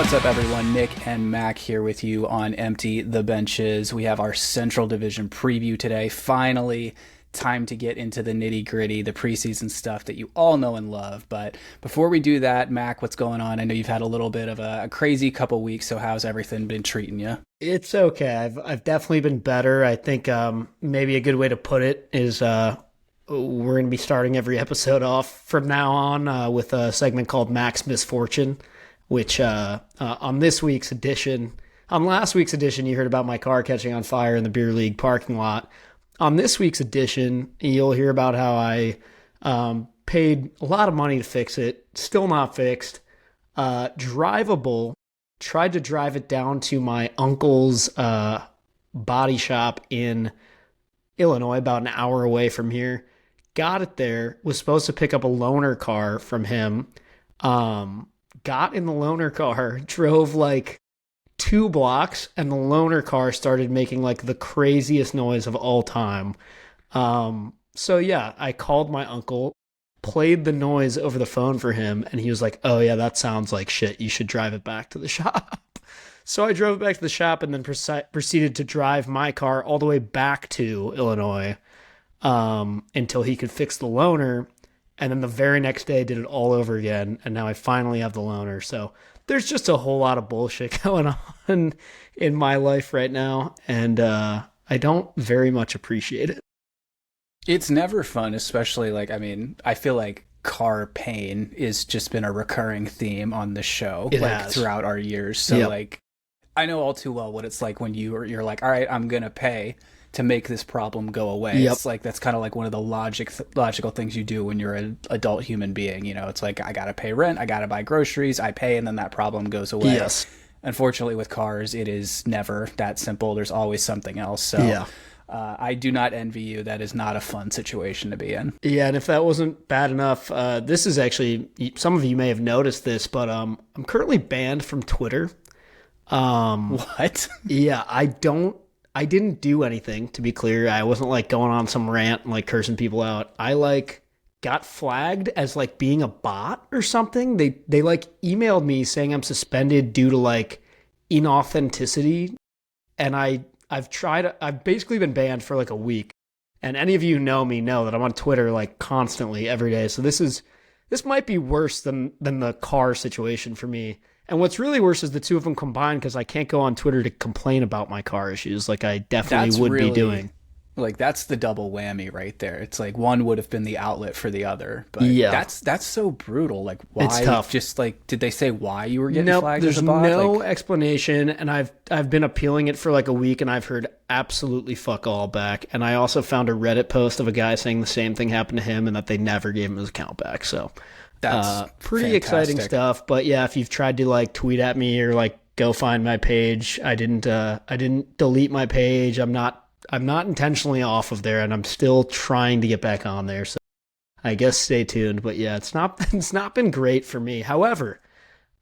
What's up, everyone? Nick and Mac here with you on Empty the Benches. We have our Central Division preview today. Finally, time to get into the nitty-gritty, the preseason stuff that you all know and love. But before we do that, Mac, what's going on? I know you've had a little bit of a crazy couple weeks, so how's everything been treating you? It's okay. I've definitely been better. I think maybe a good way to put it is we're going to be starting every episode off from now on with a segment called Max Misfortune, which on last week's edition, you heard about my car catching on fire in the beer league parking lot. On this week's edition, you'll hear about how I paid a lot of money to fix it, still not fixed, drivable, tried to drive it down to my uncle's body shop in Illinois, about an hour away from here, got it there, was supposed to pick up a loaner car from him, got in the loaner car, drove like 2 blocks, and the loaner car started making like the craziest noise of all time. So yeah, I called my uncle, played the noise over the phone for him, and he was like, "Oh yeah, that sounds like shit. You should drive it back to the shop." So I drove it back to the shop and then proceeded to drive my car all the way back to Illinois until he could fix the loaner. And then the very next day did it all over again, and now I finally have the loaner. So there's just a whole lot of bullshit going on in my life right now, and I don't very much appreciate it. It's never fun, especially I feel like car pain has just been a recurring theme on the show throughout our years. So I know all too well what it's like when you're like, all right, I'm going to pay to make this problem go away. Yep. It's like, that's kind of like one of the logical things you do when you're an adult human being. You know, it's like, I got to pay rent, I got to buy groceries, I pay, and then that problem goes away. Yes. Unfortunately, with cars, it is never that simple. There's always something else. So I do not envy you. That is not a fun situation to be in. Yeah, and if that wasn't bad enough, this is actually, some of you may have noticed this, but I'm currently banned from Twitter. What? Yeah, I didn't do anything, to be clear. I wasn't like going on some rant and like cursing people out. I like got flagged as like being a bot or something. They like emailed me saying I'm suspended due to like inauthenticity. And I've basically been banned for like a week. And any of you who know me know that I'm on Twitter like constantly every day. So this might be worse than the car situation for me. And what's really worse is the two of them combined, because I can't go on Twitter to complain about my car issues like I definitely would be doing. Like, that's the double whammy right there. It's like one would have been the outlet for the other. But that's so brutal. Like, why? It's tough. Just like, did they say why you were getting flagged as a bot? There's no explanation, and I've been appealing it for like a week, and I've heard absolutely fuck all back. And I also found a Reddit post of a guy saying the same thing happened to him and that they never gave him his account back. So that's pretty exciting stuff. But yeah, if you've tried to like tweet at me or like go find my page, I didn't delete my page. I'm not intentionally off of there, and I'm still trying to get back on there. So I guess stay tuned. But yeah, it's not been great for me. However,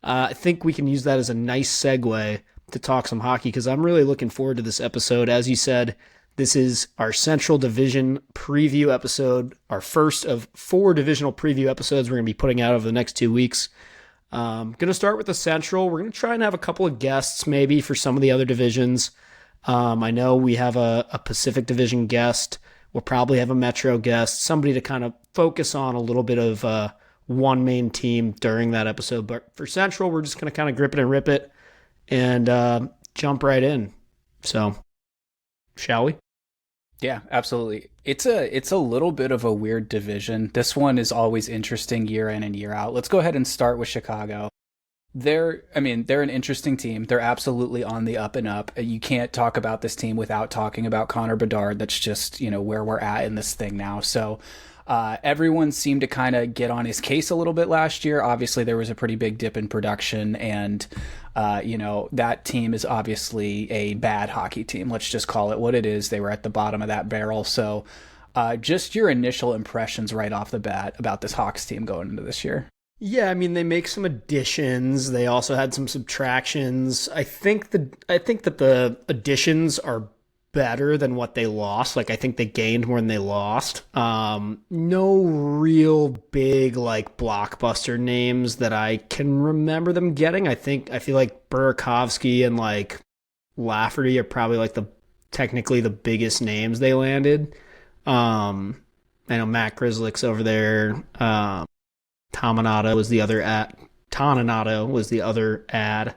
I think we can use that as a nice segue to talk some hockey, because I'm really looking forward to this episode. As you said, this is our Central Division preview episode, our first of 4 divisional preview episodes we're going to be putting out over the next 2 weeks. Going to start with the Central. We're going to try and have a couple of guests maybe for some of the other divisions. I know we have a Pacific Division guest. We'll probably have a Metro guest, somebody to kind of focus on a little bit of one main team during that episode. But for Central, we're just going to kind of grip it and rip it and jump right in. So, shall we? Yeah, absolutely. It's a little bit of a weird division. This one is always interesting year in and year out. Let's go ahead and start with Chicago. They're an interesting team. They're absolutely on the up and up. You can't talk about this team without talking about Connor Bedard. That's just, where we're at in this thing now. So everyone seemed to kind of get on his case a little bit last year. Obviously, there was a pretty big dip in production, and that team is obviously a bad hockey team. Let's just call it what it is. They were at the bottom of that barrel. So just your initial impressions right off the bat about this Hawks team going into this year. Yeah, I mean, they make some additions. They also had some subtractions. I think that the additions are better than what they lost. Like I think they gained more than they lost. No real big like blockbuster names that I can remember them getting. I feel like Burakovsky and like Lafferty are probably like the technically the biggest names they landed. I know Matt Grizzlick's over there. Tominato was the other ad. Toninato was the other ad.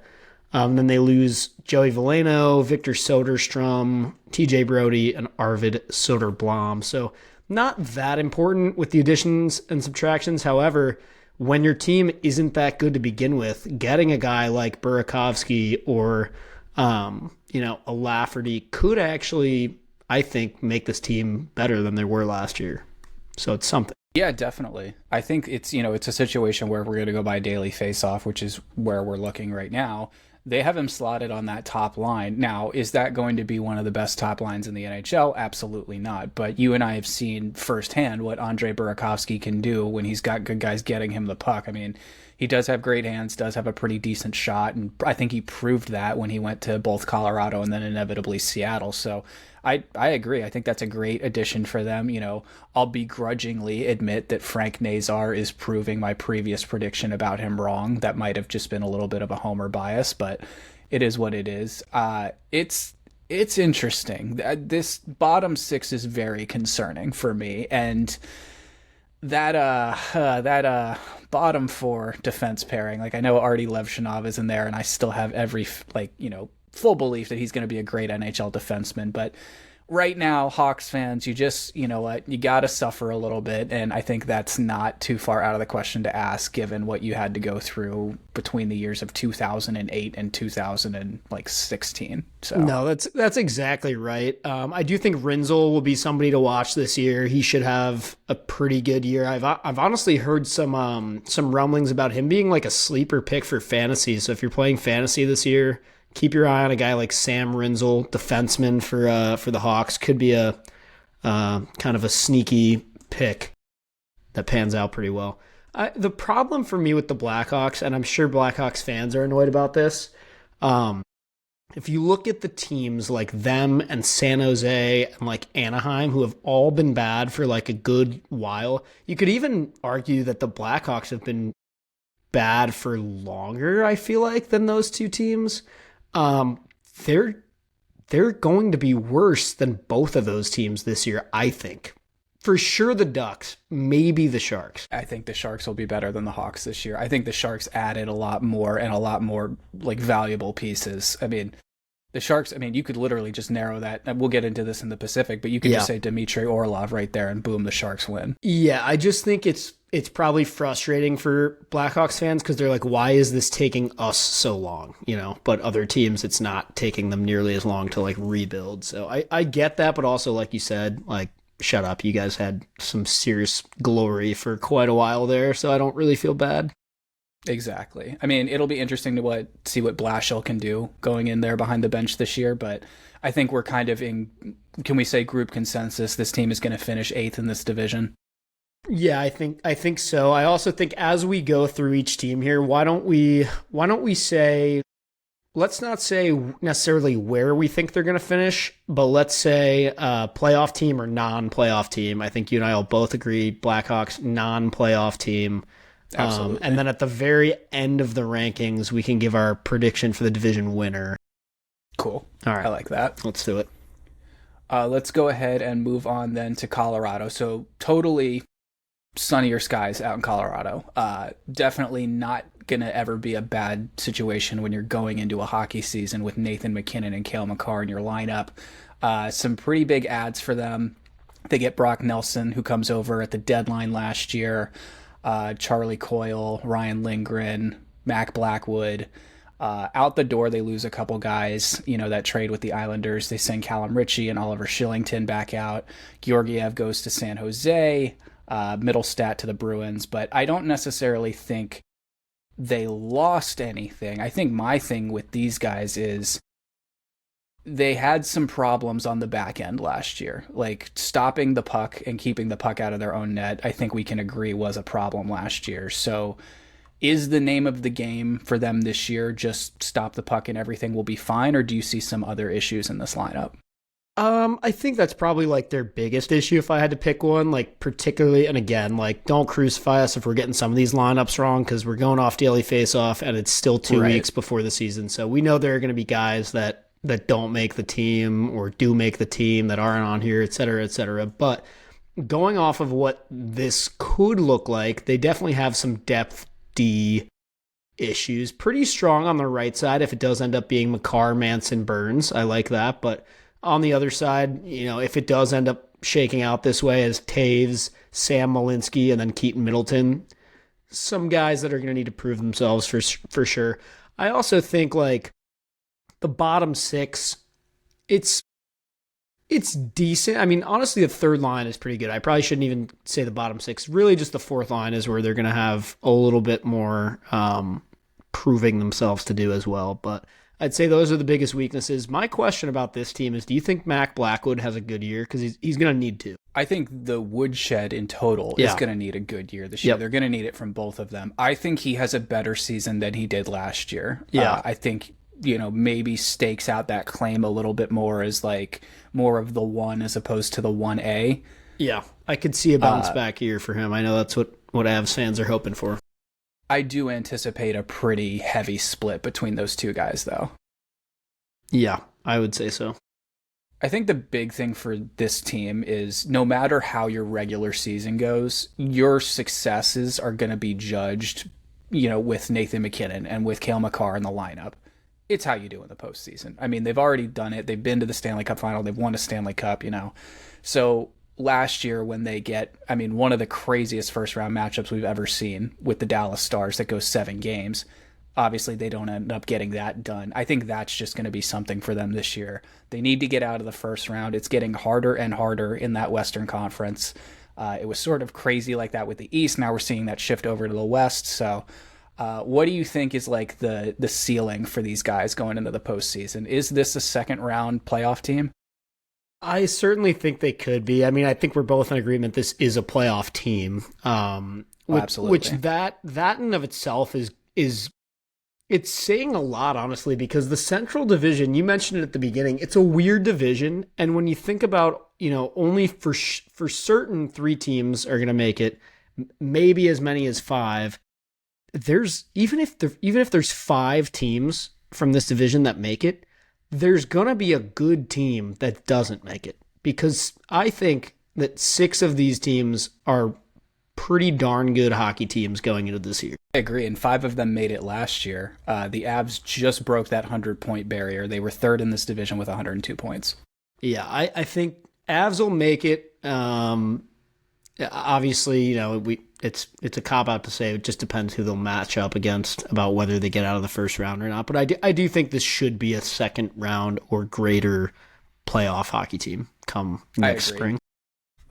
Then they lose Joey Veleno, Victor Soderstrom, TJ Brody, and Arvid Soderblom. So not that important with the additions and subtractions. However, when your team isn't that good to begin with, getting a guy like Burakovsky or a Lafferty could actually, I think, make this team better than they were last year. So it's something. Yeah, definitely. I think it's a situation where we're going to go by daily face-off, which is where we're looking right now. They have him slotted on that top line. Now, is that going to be one of the best top lines in the NHL? Absolutely not. But you and I have seen firsthand what Andrei Burakovsky can do when he's got good guys getting him the puck. I mean, he does have great hands, does have a pretty decent shot, and I think he proved that when he went to both Colorado and then inevitably Seattle. So I agree. I think that's a great addition for them. I'll begrudgingly admit that Frank Nazar is proving my previous prediction about him wrong. That might have just been a little bit of a homer bias, but it is what it is. It's interesting. This bottom six is very concerning for me, and that bottom four defense pairing. Like I know Artie Levshinov is in there, and I still have every full belief that he's going to be a great NHL defenseman. But right now, Hawks fans, you just, you got to suffer a little bit. And I think that's not too far out of the question to ask, given what you had to go through between the years of 2008 and 2016. So no, that's exactly right. I do think Rinzel will be somebody to watch this year. He should have a pretty good year. I've honestly heard some rumblings about him being like a sleeper pick for fantasy. So if you're playing fantasy this year, keep your eye on a guy like Sam Rinzel, defenseman for the Hawks. Could be a kind of a sneaky pick that pans out pretty well. The problem for me with the Blackhawks, and I'm sure Blackhawks fans are annoyed about this, if you look at the teams like them and San Jose and like Anaheim, who have all been bad for like a good while, you could even argue that the Blackhawks have been bad for longer, I feel like, than those two teams. They're going to be worse than both of those teams this year, I think. For sure the Ducks, maybe the Sharks. I think the Sharks will be better than the Hawks this year. I think the Sharks added a lot more and a lot more like valuable pieces. I mean, the Sharks, you could literally just narrow that. And we'll get into this in the Pacific, but you could just say Dmitry Orlov right there and boom, the Sharks win. Yeah, I just think it's probably frustrating for Blackhawks fans because they're like, why is this taking us so long? But other teams, it's not taking them nearly as long to like rebuild. So I get that, but also like you said, like, shut up. You guys had some serious glory for quite a while there, so I don't really feel bad. Exactly. It'll be interesting to see what Blashill can do going in there behind the bench this year, but I think we're kind of in, can we say group consensus, this team is going to finish 8th in this division? Yeah, I think so. I also think as we go through each team here, why don't we say, let's not say necessarily where we think they're going to finish, but let's say playoff team or non-playoff team. I think you and I will both agree Blackhawks non-playoff team. Absolutely. And then at the very end of the rankings, we can give our prediction for the division winner. Cool. All right. I like that. Let's do it. Let's go ahead and move on then to Colorado. So totally sunnier skies out in Colorado. Definitely not going to ever be a bad situation when you're going into a hockey season with Nathan McKinnon and Cale Makar in your lineup. Some pretty big ads for them. They get Brock Nelson, who comes over at the deadline last year. Charlie Coyle, Ryan Lindgren, Mac Blackwood. Out the door, they lose a couple guys, that trade with the Islanders. They send Callum Ritchie and Oliver Shillington back out. Georgiev goes to San Jose, Middlestat to the Bruins. But I don't necessarily think they lost anything. I think my thing with these guys is they had some problems on the back end last year. Like stopping the puck and keeping the puck out of their own net, I think we can agree was a problem last year. So is the name of the game for them this year just stop the puck and everything will be fine, or do you see some other issues in this lineup? I think that's probably like their biggest issue if I had to pick one, like particularly, and again, like don't crucify us if we're getting some of these lineups wrong because we're going off daily face-off and it's still 2 weeks before the season. So we know there are going to be guys that don't make the team or do make the team that aren't on here, et cetera, et cetera. But going off of what this could look like, they definitely have some depth D issues. Pretty strong on the right side if it does end up being Makar, Manson, Burns. I like that, but on the other side, if it does end up shaking out this way as Toews, Sam Malinsky, and then Keaton Middleton, some guys that are going to need to prove themselves for sure. I also think like the bottom six, it's decent. I mean, honestly, the third line is pretty good. I probably shouldn't even say the bottom six. Really, just the fourth line is where they're going to have a little bit more proving themselves to do as well. But I'd say those are the biggest weaknesses. My question about this team is, do you think Mac Blackwood has a good year? Because he's going to need to. I think the woodshed in total is going to need a good year this year. They're going to need it from both of them. I think he has a better season than he did last year. Yeah. I think, maybe stakes out that claim a little bit more as like more of the 1 as opposed to the 1A. Yeah, I could see a bounce back year for him. I know that's what Avs fans are hoping for. I do anticipate a pretty heavy split between those two guys, though. Yeah, I would say so. I think the big thing for this team is no matter how your regular season goes, your successes are going to be judged, with Nathan MacKinnon and with Cale Makar in the lineup. It's how you do in the postseason. I mean, they've already done it. They've been to the Stanley Cup final. They've won a Stanley Cup, So last year when they get, one of the craziest first-round matchups we've ever seen with the Dallas Stars that goes 7 games, obviously they don't end up getting that done. I think that's just going to be something for them this year. They need to get out of the first round. It's getting harder and harder in that Western Conference. It was sort of crazy like that with the East. Now we're seeing that shift over to the West. So what do you think is like the ceiling for these guys going into the postseason? Is this a second-round playoff team? I certainly think they could be. I think we're both in agreement this is a playoff team. Absolutely. Which that in and of itself is it's saying a lot, honestly, because the Central Division, you mentioned it at the beginning, it's a weird division. And when you think about, only for certain 3 teams are going to make it, maybe as many as 5. There's even if there's 5 teams from this division that make it, there's going to be a good team that doesn't make it, because I think that 6 of these teams are pretty darn good hockey teams going into this year. I agree, and 5 of them made it last year. The Avs just broke that 100-point barrier. They were 3rd in this division with 102 points. Yeah, I think Avs will make it. Obviously, it's a cop-out to say it just depends who they'll match up against about whether they get out of the first round or not. But I do think this should be a second round or greater playoff hockey team come next spring.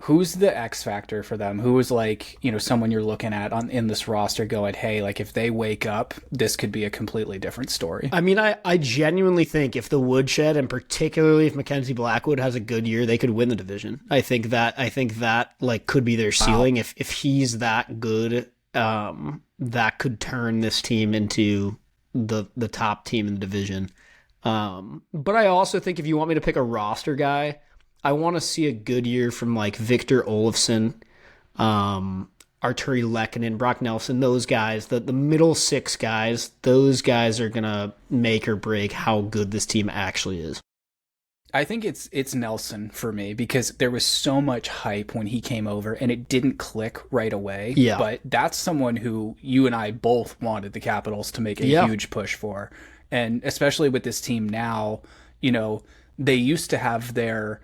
Who's the X factor for them? Who is like, someone you're looking at in this roster going, hey, like if they wake up, this could be a completely different story? I genuinely think if the woodshed, and particularly if Mackenzie Blackwood has a good year, they could win the division. I think that like could be their ceiling. Wow. If he's that good, that could turn this team into the top team in the division. But I also think if you want me to pick a roster guy, I want to see a good year from like Victor Olofsson, Arturi Lehkonen, Brock Nelson, those guys, the middle 6 guys, those guys are going to make or break how good this team actually is. I think it's Nelson for me, because there was so much hype when he came over and it didn't click right away. Yeah. But that's someone who you and I both wanted the Capitals to make a huge push for. And especially with this team now, they used to have their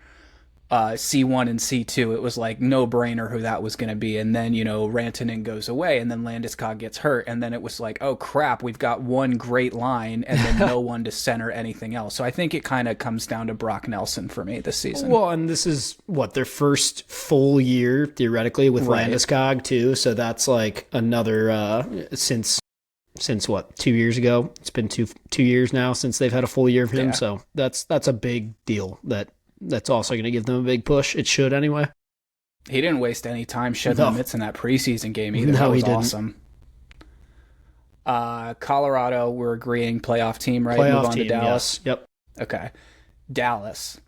C1 and C2, it was like no brainer who that was going to be. And then, Rantanen goes away and then Landeskog gets hurt. And then it was like, oh crap, we've got one great line and then no one to center anything else. So I think it kind of comes down to Brock Nelson for me this season. Well, and this is their first full year theoretically with Landeskog too. So that's like another, since 2 years ago, it's been two years now since they've had a full year of him. Yeah. So that's a big deal that's also going to give them a big push. It should anyway. He didn't waste any time shedding the mitts in that preseason game either. No, that was he didn't. Awesome. Colorado, we're agreeing playoff team, right? Playoff Move on team, to Dallas. Yes. Yep. Okay. Dallas.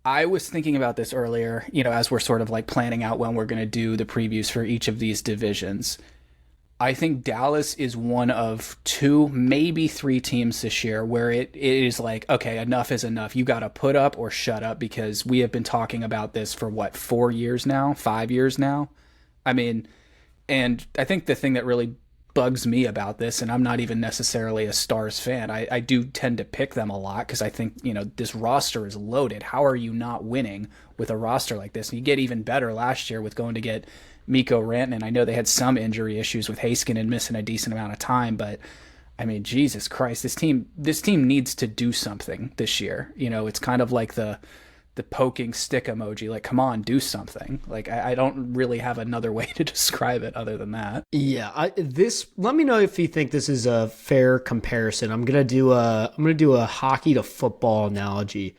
I was thinking about this earlier, as we're sort of like planning out when we're going to do the previews for each of these divisions. I think Dallas is one of two, maybe three teams this year where it is like, okay, enough is enough. You got to put up or shut up, because we have been talking about this for what, 4 years now, 5 years now? I mean, and I think the thing that really bugs me about this, and I'm not even necessarily a Stars fan, I do tend to pick them a lot because I think, this roster is loaded. How are you not winning with a roster like this? And you get even better last year with going to get Mikko Rantanen. I know they had some injury issues with Heiskanen missing a decent amount of time, but I mean, Jesus Christ, this team needs to do something this year. It's kind of like the poking stick emoji. Like, come on, do something. Like, I don't really have another way to describe it other than that. Yeah, let me know if you think this is a fair comparison. I'm gonna do a hockey to football analogy.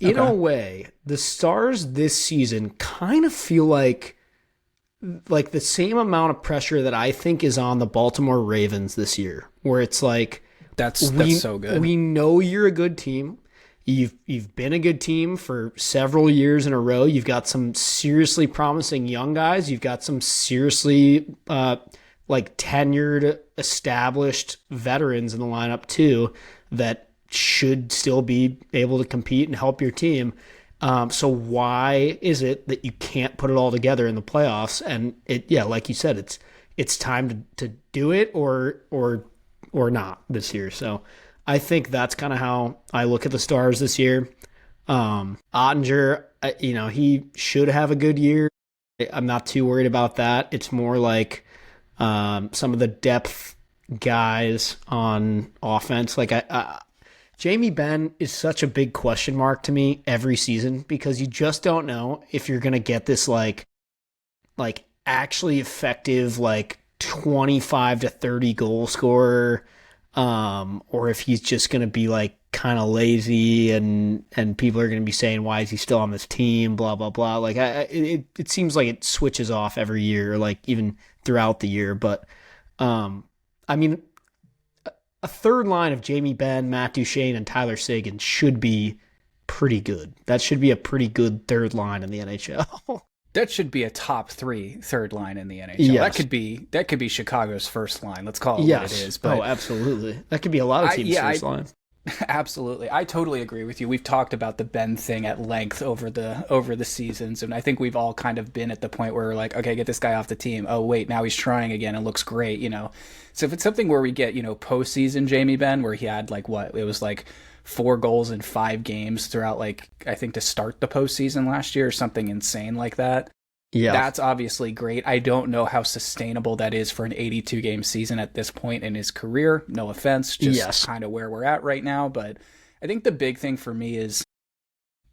In a way, the Stars this season kind of feel like the same amount of pressure that I think is on the Baltimore Ravens this year, where it's like that's so good. We know you're a good team. You've been a good team for several years in a row. You've got some seriously promising young guys. You've got some seriously tenured, established veterans in the lineup too that should still be able to compete and help your team. So why is it that you can't put it all together in the playoffs? And like you said, it's time to do it or not this year. So I think that's kind of how I look at the Stars this year. Ottinger, he should have a good year. I'm not too worried about that. It's more like some of the depth guys on offense. Like Jamie Benn is such a big question mark to me every season, because you just don't know if you're going to get this like actually effective 25 to 30 goal scorer, or if he's just going to be kind of lazy and people are going to be saying, why is he still on this team, blah blah blah. It seems like it switches off every year, even throughout the year. But I mean, a third line of Jamie Benn, Matt Duchene, and Tyler Seguin should be pretty good. That should be a pretty good third line in the NHL. That should be a top 3 third line in the NHL. Yes. That could be Chicago's first line. Let's call it what it is. But absolutely. That could be a lot of teams' first line. Absolutely. I totally agree with you. We've talked about the Ben thing at length over the seasons, and I think we've all kind of been at the point where we're like, okay, get this guy off the team. Oh, wait, now he's trying again and looks great, So if it's something where we get, postseason Jamie Benn, where he had it was 4 goals in 5 games throughout, I think to start the postseason last year or something insane like that. Yeah. That's obviously great. I don't know how sustainable that is for an 82-game season at this point in his career. No offense, just kind of where we're at right now. But I think the big thing for me is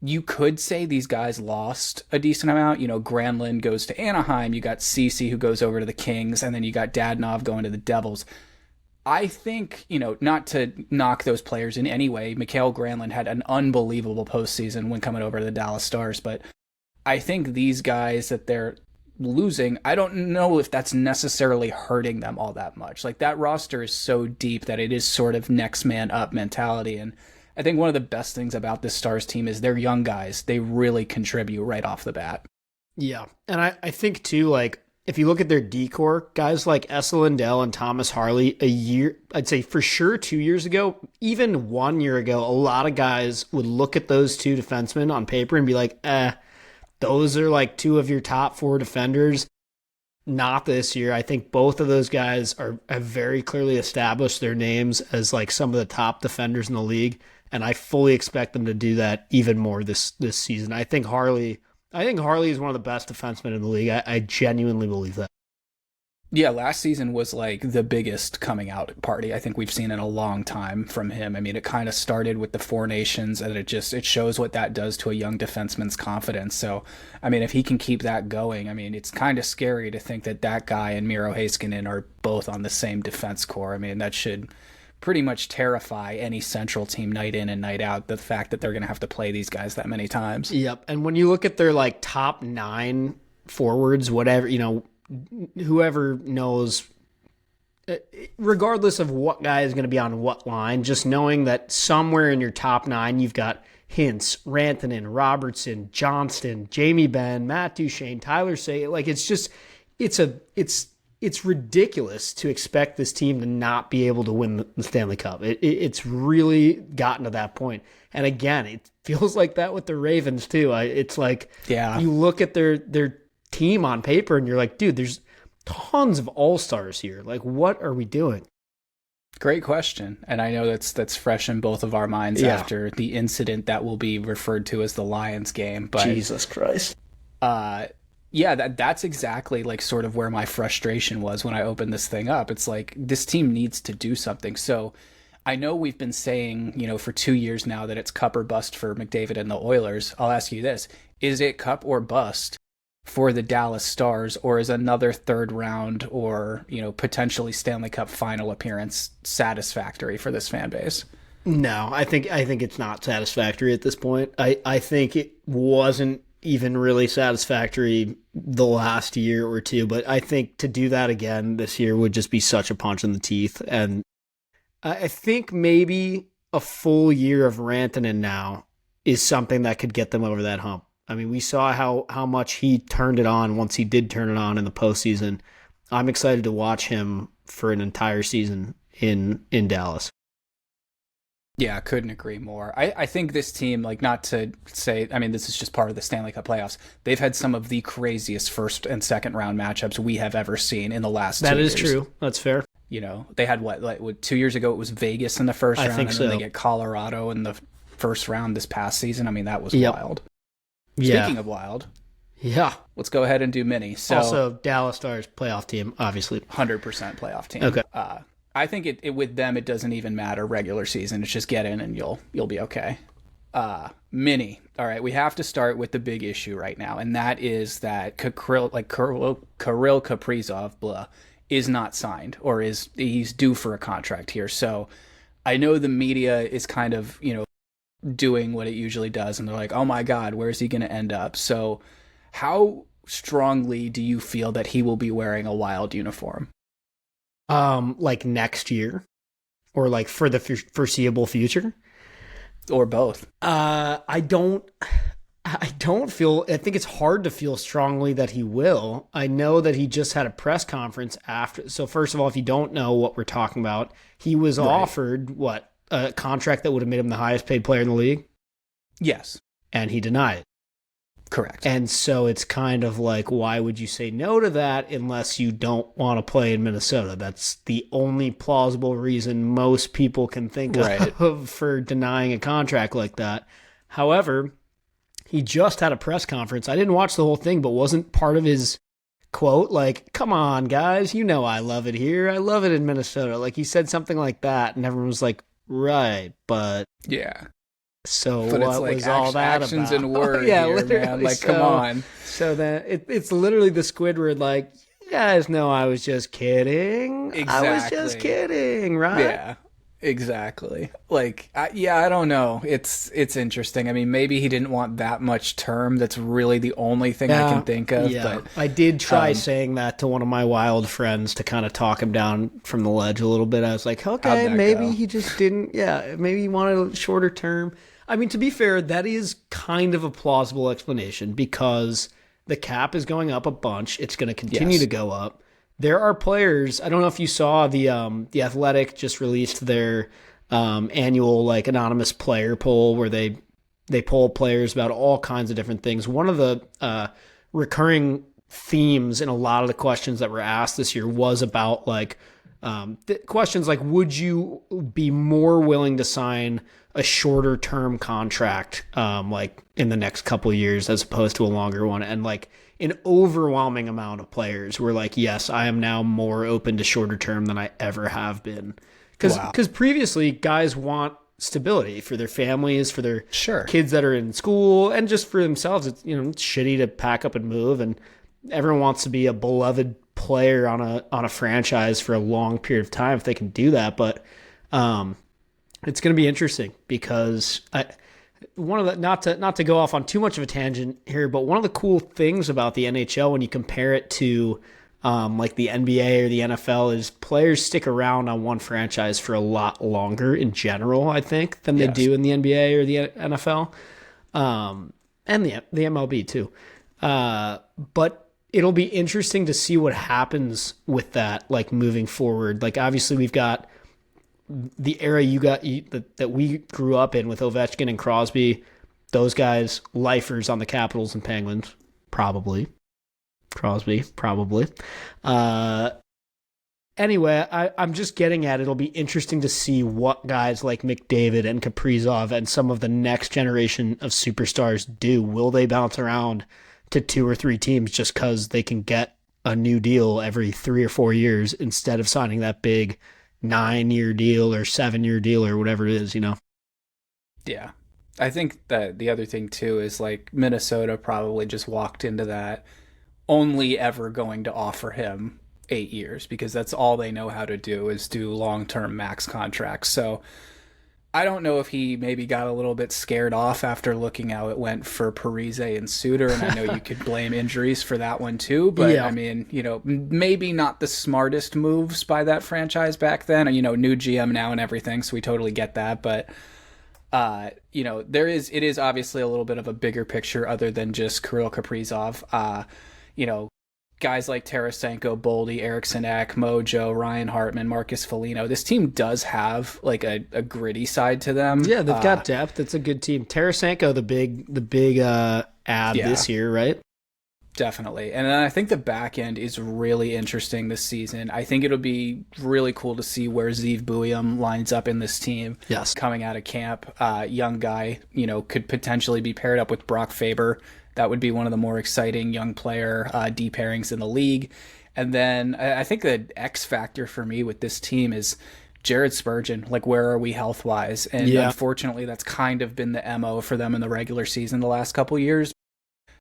you could say these guys lost a decent amount. Granlund goes to Anaheim. You got Ceci who goes over to the Kings, and then you got Dadonov going to the Devils. I think, not to knock those players in any way, Mikael Granlund had an unbelievable postseason when coming over to the Dallas Stars, but I think these guys that they're losing, I don't know if that's necessarily hurting them all that much. That roster is so deep that it is sort of next man up mentality. And I think one of the best things about this Stars team is they're young guys. They really contribute right off the bat. Yeah. And I think too, if you look at their decor, guys like Esa Lindell and Thomas Harley, I'd say for sure 2 years ago, even 1 year ago, a lot of guys would look at those two defensemen on paper and be like, those are 2 of your top 4 defenders. Not this year. I think both of those guys have very clearly established their names as some of the top defenders in the league, and I fully expect them to do that even more this season. I think Harley is one of the best defensemen in the league. I genuinely believe that. Yeah, last season was the biggest coming out party I think we've seen in a long time from him. I mean, it kind of started with the 4 Nations, and it shows what that does to a young defenseman's confidence. So, I mean, if he can keep that going, I mean, it's kind of scary to think that guy and Miro Heiskanen are both on the same defense core. I mean, that should pretty much terrify any Central team night in and night out, the fact that they're going to have to play these guys that many times. Yep, and when you look at their top 9 forwards, whatever, whoever knows regardless of what guy is going to be on what line, just knowing that somewhere in your top 9, you've got Hintz, Rantanen, Robertson, Johnston, Jamie Benn, Matt Duchene, Tyler Say. Like, it's ridiculous to expect this team to not be able to win the Stanley Cup. It's really gotten to that point. And again, it feels like that with the Ravens too. It's like, you look at their team on paper and you're like, dude, there's tons of all-stars here. Like, what are we doing? Great question. And I know that's fresh in both of our minds after the incident that will be referred to as the Lions game. But Jesus Christ. That's exactly like sort of where my frustration was when I opened this thing up. It's like, this team needs to do something. So I know we've been saying, for 2 years now that it's cup or bust for McDavid and the Oilers. I'll ask you this. Is it cup or bust for the Dallas Stars, or is another third round or, potentially Stanley Cup final appearance satisfactory for this fan base? No, I think it's not satisfactory at this point. I think it wasn't even really satisfactory the last year or two, but I think to do that again this year would just be such a punch in the teeth. And I think maybe a full year of Rantanen now is something that could get them over that hump. I mean, we saw how much he turned it on once he did turn it on in the postseason. I'm excited to watch him for an entire season in Dallas. Yeah, couldn't agree more. I think this team, like, not to say, I mean, this is just part of the Stanley Cup playoffs. They've had some of the craziest first and second round matchups we have ever seen in the last 2 years. That is true. That's fair. They had what 2 years ago it was Vegas in the first round, think and so. then they get Colorado in the first round this past season. I mean, that was wild. Speaking of wild, let's go ahead and do mini. So, also, Dallas Stars playoff team, obviously. 100% playoff team. Okay. I think it with them, it doesn't even matter regular season. It's just get in and you'll be okay. Mini. All right, we have to start with the big issue right now, and that is that Kirill Kaprizov is not signed, or he's due for a contract here. So I know the media is kind of, doing what it usually does, and they're like, oh my God, where is he going to end up? So how strongly do you feel that he will be wearing a Wild uniform? Like next year, or like for the foreseeable future, or both? I think it's hard to feel strongly that he will. I know that he just had a press conference after. So first of all, if you don't know what we're talking about, he was offered a contract that would have made him the highest paid player in the league. Yes. And he denied it. Correct. And so it's kind of like, why would you say no to that unless you don't want to play in Minnesota? That's the only plausible reason most people can think of for denying a contract like that. However, he just had a press conference. I didn't watch the whole thing, but wasn't part of his quote like, come on, guys, I love it here. I love it in Minnesota. Like, he said something like that, and everyone was like, right, but... Yeah. So but what it's like was all that actions about? and words here, man. Like, come on. So then it's literally the Squidward, like, you guys know I was just kidding. Exactly. I was just kidding, right? Yeah, exactly. Like, I don't know. It's interesting. I mean, maybe he didn't want that much term. That's really the only thing I can think of. Yeah. But I did try saying that to one of my Wild friends to kind of talk him down from the ledge a little bit. I was like, okay, maybe he just didn't. Yeah, maybe he wanted a shorter term. I mean, to be fair, that is kind of a plausible explanation because the cap is going up a bunch. It's going to continue to go up. There are players. I don't know if you saw the Athletic just released their annual like anonymous player poll where they poll players about all kinds of different things. One of the recurring themes in a lot of the questions that were asked this year was about like questions like, would you be more willing to sign a shorter term contract like in the next couple of years as opposed to a longer one? And like an overwhelming amount of players were like, yes, I am now more open to shorter term than I ever have been. Because previously guys want stability for their families, for their kids that are in school, and just for themselves. It's, it's shitty to pack up and move, and everyone wants to be a beloved player on a franchise for a long period of time if they can do that. But it's going to be interesting because one of the not to go off on too much of a tangent here, but one of the cool things about the NHL when you compare it to like the NBA or the NFL, is players stick around on one franchise for a lot longer in general, I think, than they do in the NBA or the NFL, and the MLB too. But it'll be interesting to see what happens with that, like moving forward. Like obviously we've got the era that we grew up in with Ovechkin and Crosby. Those guys, lifers on the Capitals and Penguins, probably. Crosby, probably. Anyway, I'm just getting at it'll be interesting to see what guys like McDavid and Kaprizov and some of the next generation of superstars do. Will they bounce around to 2 or 3 teams just because they can get a new deal every 3 or 4 years instead of signing that big 9-year deal or 7-year deal or whatever it is, Yeah. I think that the other thing too is like Minnesota probably just walked into that only ever going to offer him 8 years because that's all they know how to do is do long-term max contracts. So I don't know if he maybe got a little bit scared off after looking how it went for Parise and Suter, and I know you could blame injuries for that one too, but yeah. I mean, maybe not the smartest moves by that franchise back then, new GM now and everything, so we totally get that, but it is obviously a little bit of a bigger picture other than just Kirill Kaprizov. Guys like Tarasenko, Boldy, Eriksson Ek, Mojo, Ryan Hartman, Marcus Foligno. This team does have like a gritty side to them. Yeah, they've got depth. It's a good team. Tarasenko, the big ad this year, right? Definitely. And then I think the back end is really interesting this season. I think it'll be really cool to see where Zeev Buium lines up in this team. Yes. Coming out of camp. Young guy, could potentially be paired up with Brock Faber. That would be one of the more exciting young player D pairings in the league. And then I think the X factor for me with this team is Jared Spurgeon. Like, where are we health-wise? And unfortunately, that's kind of been the MO for them in the regular season the last couple years.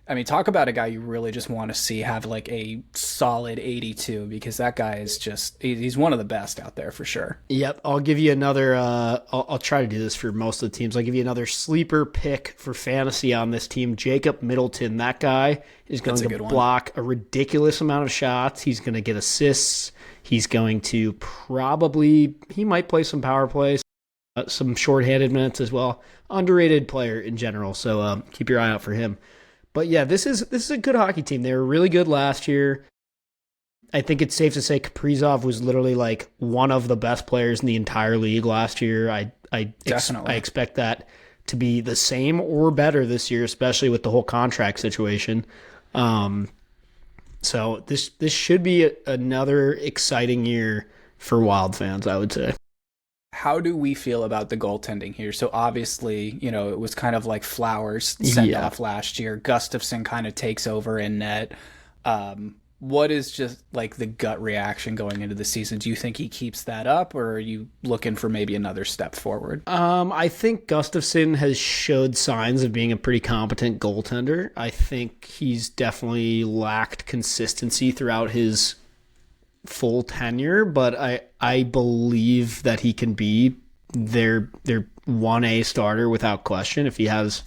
I mean, talk about a guy you really just want to see have like a solid 82 because that guy is he's one of the best out there for sure. Yep. I'll give you another, I'll try to do this for most of the teams. I'll give you another sleeper pick for fantasy on this team. Jacob Middleton. That guy is going to block a ridiculous amount of shots. He's going to get assists. He's going to he might play some power plays, some shorthanded minutes as well. Underrated player in general. So keep your eye out for him. But yeah, this is a good hockey team. They were really good last year. I think it's safe to say Kaprizov was literally like one of the best players in the entire league last year. I expect that to be the same or better this year, especially with the whole contract situation. So this should be another exciting year for Wild fans, I would say. How do we feel about the goaltending here? So obviously, it was kind of like Flowers sent off last year. Gustafsson kind of takes over in net. What is just like the gut reaction going into the season? Do you think he keeps that up, or are you looking for maybe another step forward? I think Gustafsson has showed signs of being a pretty competent goaltender. I think he's definitely lacked consistency throughout his full tenure, but I believe that he can be their 1A starter without question if he has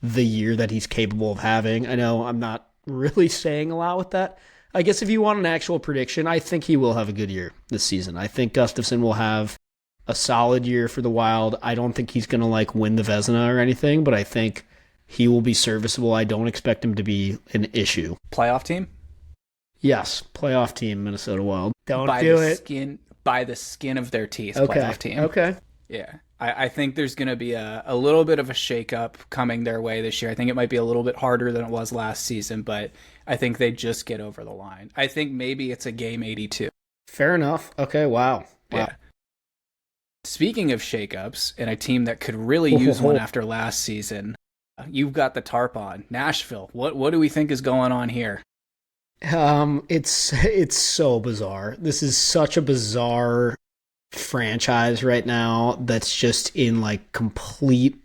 the year that he's capable of having. I know I'm not really saying a lot with that. I guess if you want an actual prediction, I think he will have a good year this season. I think Gustafsson will have a solid year for the Wild. I don't think he's going to win the Vezina or anything, but I think he will be serviceable. I don't expect him to be an issue. Playoff team? Yes, playoff team, Minnesota Wild. By the skin of their teeth, playoff team. Okay. Yeah. I think there's going to be a little bit of a shakeup coming their way this year. I think it might be a little bit harder than it was last season, but I think they just get over the line. I think maybe it's a game 82. Fair enough. Okay, wow. Yeah. Speaking of shakeups and a team that could really use one after last season, you've got the tarp on. Nashville. What do we think is going on here? It's so bizarre. This is such a bizarre franchise right now that's just in complete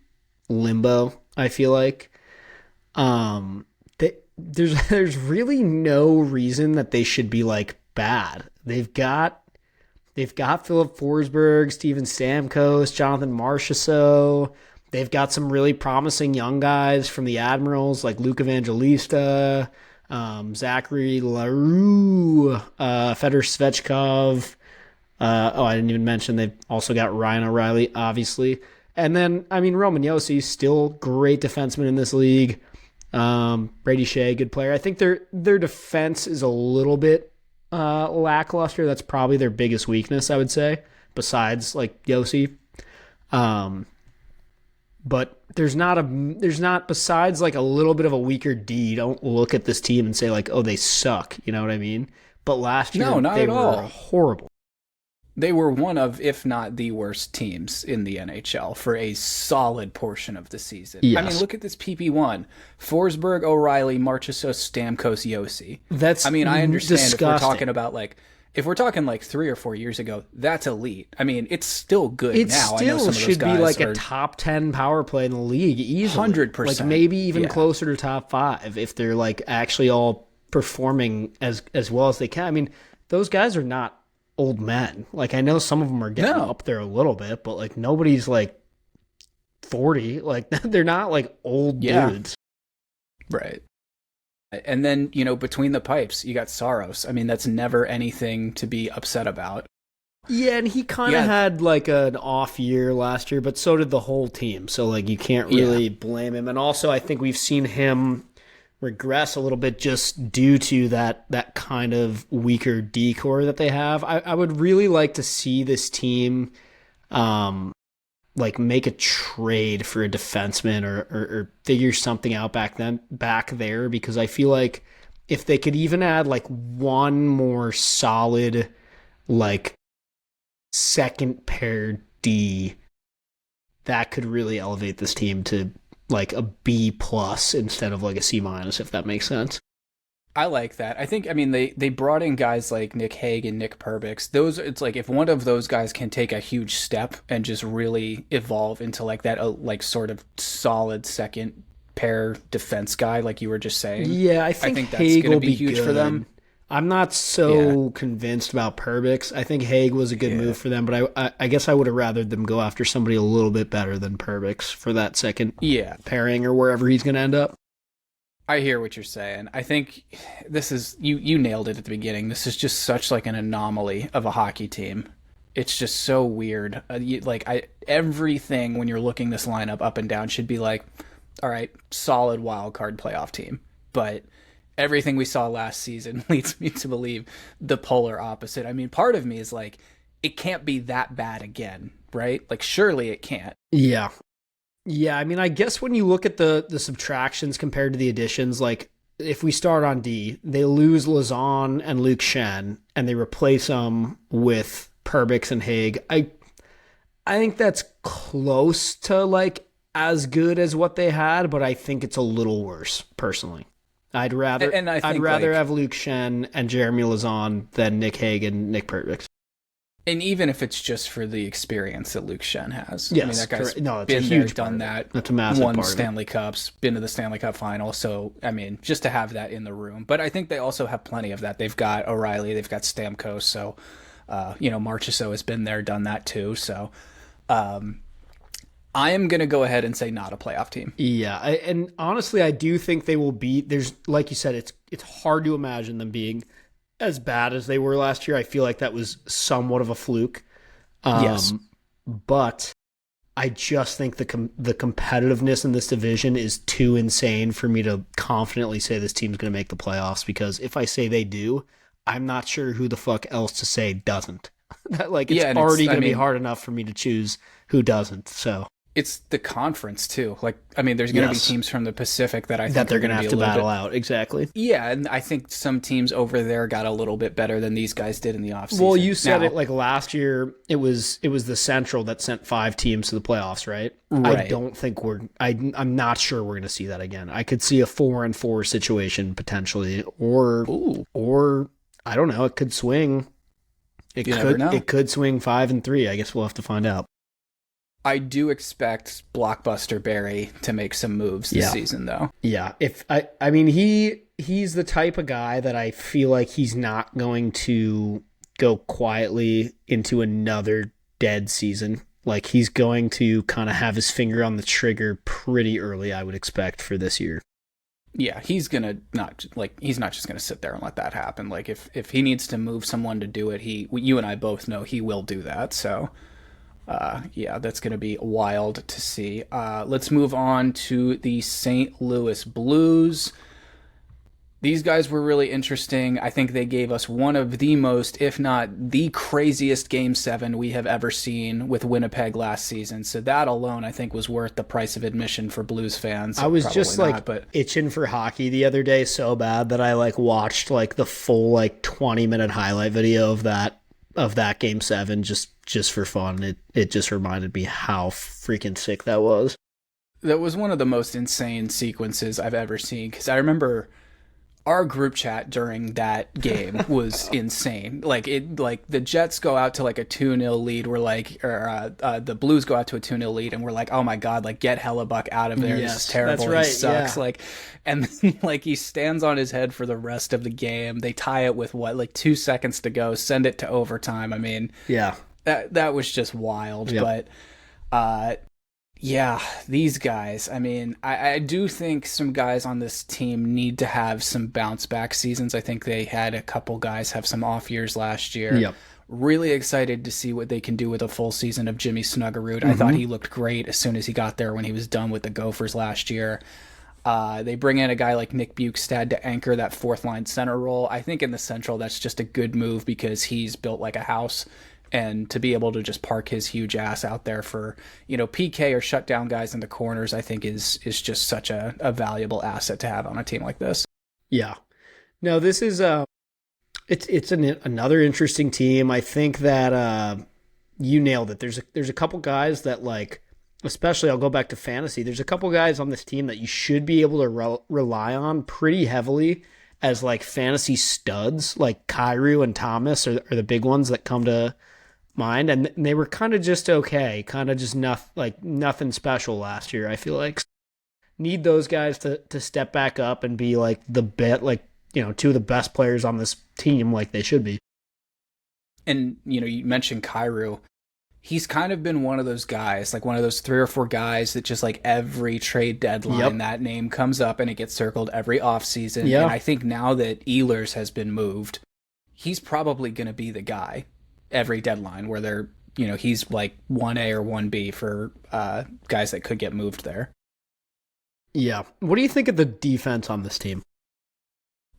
limbo, I feel like. There's really no reason that they should be bad. They've got Philip Forsberg, Steven Stamkos, Jonathan Marchessault. They've got some really promising young guys from the Admirals like Luke Evangelista. Zachary LaRue, Fedor Svechkov. I didn't even mention they've also got Ryan O'Reilly, obviously. And then, Roman Josi, still great defenseman in this league. Brady Shea, good player. I think their defense is a little bit lackluster. That's probably their biggest weakness, I would say, besides like Josi. But there's not besides like a little bit of a weaker D. Don't look at this team and say like, oh, they suck. You know what I mean? But last year, No, not they at were all. horrible. They were one of, if not the worst teams in the NHL for a solid portion of the season. Yes. I mean, look at this PP1. Forsberg, O'Reilly, Marchessault, Stamkos, Yossi. That's I understand disgusting. if we're talking about if we're talking like 3 or 4 years ago, that's elite. It's still good It now. still I know some should of those guys be like are a top 10 power play in the league easily. 100%. Like maybe even Yeah. closer to top 5 if they're like actually all performing as well as they can. Those guys are not old men. Like I know some of them are getting up there a little bit, but like nobody's like 40. Like they're not like old dudes. Right. And then, between the pipes, you got Saros. That's never anything to be upset about. Yeah, and he kind of had like an off year last year, but so did the whole team. So like you can't really blame him. And also I think we've seen him regress a little bit just due to that kind of weaker decor that they have. I would really like to see this team like make a trade for a defenseman or figure something out back there, because I feel like if they could even add like one more solid like second pair D, that could really elevate this team to like a B plus instead of like a C minus, if that makes sense. I like that. I think, they brought in guys like Nick Hague and Nick Perbix. It's like if one of those guys can take a huge step and just really evolve into like that, like sort of solid second pair defense guy, like you were just saying. Yeah, I think that's Hague going to will be huge good for them. I'm not so convinced about Perbix. I think Hague was a good move for them, but I guess I would have rathered them go after somebody a little bit better than Perbix for that second pairing or wherever he's going to end up. I hear what you're saying. I think this is you nailed it at the beginning. This is just such like an anomaly of a hockey team. It's just so weird. Everything when you're looking this lineup up and down should be like, all right, solid wild card playoff team. But everything we saw last season leads me to believe the polar opposite. Part of me is like, it can't be that bad again, right? Like, surely it can't. Yeah. Yeah, I guess when you look at the subtractions compared to the additions, like, if we start on D, they lose Lazan and Luke Shen, and they replace them with Perbix and Hague. I think that's close to, like, as good as what they had, but I think it's a little worse, personally. I'd rather have Luke Shen and Jeremy Lazan than Nick Hague and Nick Perbix. And even if it's just for the experience that Luke Shen has. Yes, that guy's it's been a there, huge done that. That's a massive won part Stanley Cups, been to the Stanley Cup final. So, just to have that in the room. But I think they also have plenty of that. They've got O'Reilly, they've got Stamkos. So, Marchessault has been there, done that too. So, I am going to go ahead and say not a playoff team. Yeah, and honestly, I do think they will be. There's, like you said, it's hard to imagine them being as bad as they were last year. I feel like that was somewhat of a fluke. Yes, but I just think the competitiveness in this division is too insane for me to confidently say this team's going to make the playoffs. Because if I say they do, I'm not sure who the fuck else to say doesn't. It's already going to be hard enough for me to choose who doesn't. So. It's the conference too. There's going to be teams from the Pacific that I think they're going to have to battle out. Exactly. Yeah, and I think some teams over there got a little bit better than these guys did in the offseason. Well, you said it like last year. It was the Central that sent 5 teams to the playoffs, right? I don't think I'm not sure we're going to see that again. I could see a 4-4 situation potentially, or I don't know. It could swing. It could swing 5-3. I guess we'll have to find out. I do expect Blockbuster Barry to make some moves this season, though. Yeah, he's the type of guy that I feel like he's not going to go quietly into another dead season. Like, he's going to kind of have his finger on the trigger pretty early, I would expect, for this year. Yeah, he's not just gonna sit there and let that happen. Like if he needs to move someone to do it, you and I both know he will do that. So yeah, that's gonna be wild to see. Let's move on to the St. Louis Blues. These guys were really interesting. I think they gave us one of the most, if not the craziest Game 7 we have ever seen with Winnipeg last season. So that alone, I think, was worth the price of admission for Blues fans. I was just itching for hockey the other day so bad that I watched the full 20-minute highlight video of that Game 7 just for fun. It just reminded me how freaking sick that was. That was one of the most insane sequences I've ever seen, because I remember our group chat during that game was insane. The Jets go out to a 2-0 lead. We're the Blues go out to a 2-0 lead, and we're like, oh my God, get Hellebuck out of there. Yes, this is terrible. That's right. He sucks. Yeah. And then, he stands on his head for the rest of the game. They tie it with 2 seconds to go, send it to overtime. I mean, yeah, that was just wild. Yep. But, yeah, these guys, I mean, I do think some guys on this team need to have some bounce back seasons. I think they had a couple guys have some off years last year. Yep. Really excited to see what they can do with a full season of Jimmy Snuggerud. I thought he looked great as soon as he got there when he was done with the Gophers last year. They bring in a guy like Nick Bukestad to anchor that fourth line center role. I think in the Central, that's just a good move because he's built like a house. And to be able to just park his huge ass out there for, PK or shut down guys in the corners, I think is just such a valuable asset to have on a team like this. Yeah. No, this is another interesting team. I think that you nailed it. There's a couple guys that especially I'll go back to fantasy. There's a couple guys on this team that you should be able to rely on pretty heavily as fantasy studs. Kyrou and Thomas are the big ones that come to mind, and they were kind of just okay, kind of just nothing special last year. I feel need those guys to step back up and be two of the best players on this team like they should be. And you mentioned Kyrou. He's kind of been one of those guys, one of those 3 or 4 guys that just every trade deadline, that name comes up and it gets circled every offseason. Yep. And I think now that Ehlers has been moved, he's probably going to be the guy every deadline where they're, he's 1A or 1B for guys that could get moved there. Yeah. What do you think of the defense on this team?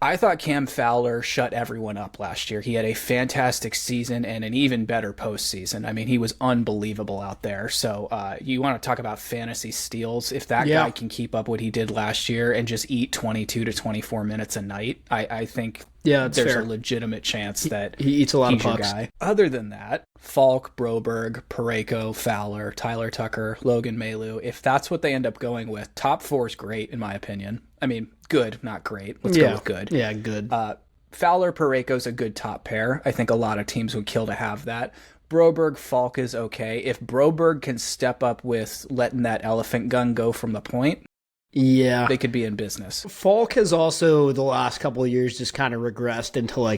I thought Cam Fowler shut everyone up last year. He had a fantastic season and an even better postseason. I mean, he was unbelievable out there. So you want to talk about fantasy steals. If that guy can keep up what he did last year and just eat 22 to 24 minutes a night, I think there's fair. a legitimate chance that he eats a lot of pucks. Guy. Other than that, Falk, Broberg, Parayko, Fowler, Tyler Tucker, Logan Mailou, if that's what they end up going with, top 4 is great in my opinion. I mean, good, not great. Let's go with good. Yeah, good. Fowler, Parayko's a good top pair. I think a lot of teams would kill to have that. Broberg, Falk is okay. If Broberg can step up with letting that elephant gun go from the point, they could be in business. Falk has also the last couple of years just kind of regressed into a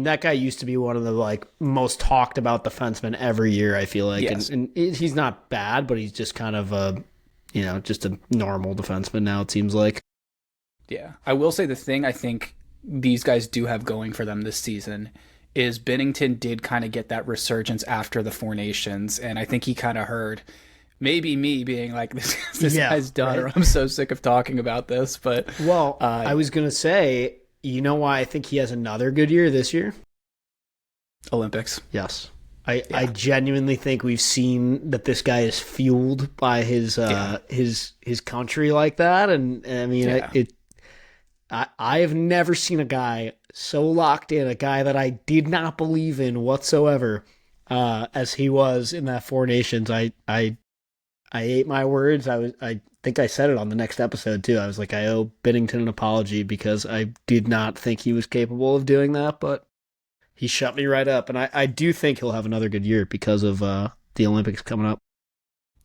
that guy used to be one of the most talked about defensemen every year, I feel like. Yes. And he's not bad, but he's just kind of just a normal defenseman now, it seems like. Yeah. I will say the thing I think these guys do have going for them this season is Binnington did kind of get that resurgence after the Four Nations, and I think he kind of heard maybe me being like, this guy's done, right? Or I'm so sick of talking about this. But I was going to say, you know why I think he has another good year this year? Olympics. Yes. I genuinely think we've seen that this guy is fueled by his country like that, and I mean I have never seen a guy so locked in, a guy that I did not believe in whatsoever, as he was in that Four Nations. I ate my words. I think I said it on the next episode too. I was like, I owe Binnington an apology because I did not think he was capable of doing that, but he shut me right up. And I do think he'll have another good year because of the Olympics coming up.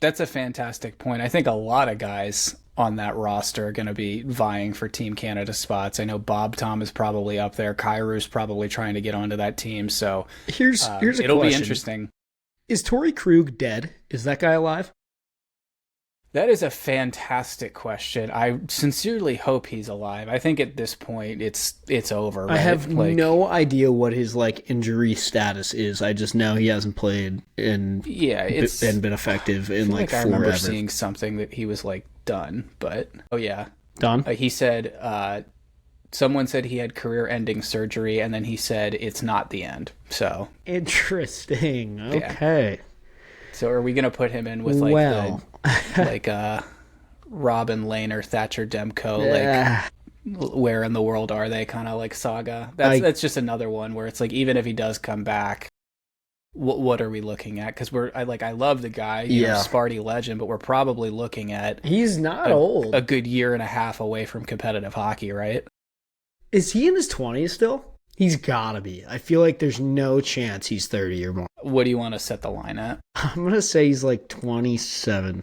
That's a fantastic point. I think a lot of guys on that roster are going to be vying for Team Canada spots. I know Bob Tom is probably up there. Kyrou's probably trying to get onto that team. So here's a it'll question. Be interesting. Is Torrey Krug dead? Is that guy alive? That is a fantastic question. I sincerely hope he's alive. I think at this point it's over, right? I have no idea what his like injury status is. I just know he hasn't played and been effective in like I forever. remember seeing something that he was like done, but oh yeah, Done? he said someone said he had career-ending surgery, and then he said it's not the end. So interesting. Okay. Yeah. So are we gonna put him in with like Robin Lane or Thatcher Demko, like where in the world are they kind of like saga? That's just another one where it's like even if he does come back, what are we looking at? Because I love the guy, you know, Sparty legend, but we're probably looking at he's not old, a good year and a half away from competitive hockey, right? Is he in his 20s still? He's gotta be. I feel like there's no chance he's 30 or more. What do you want to set the line at? I'm gonna say he's like 27.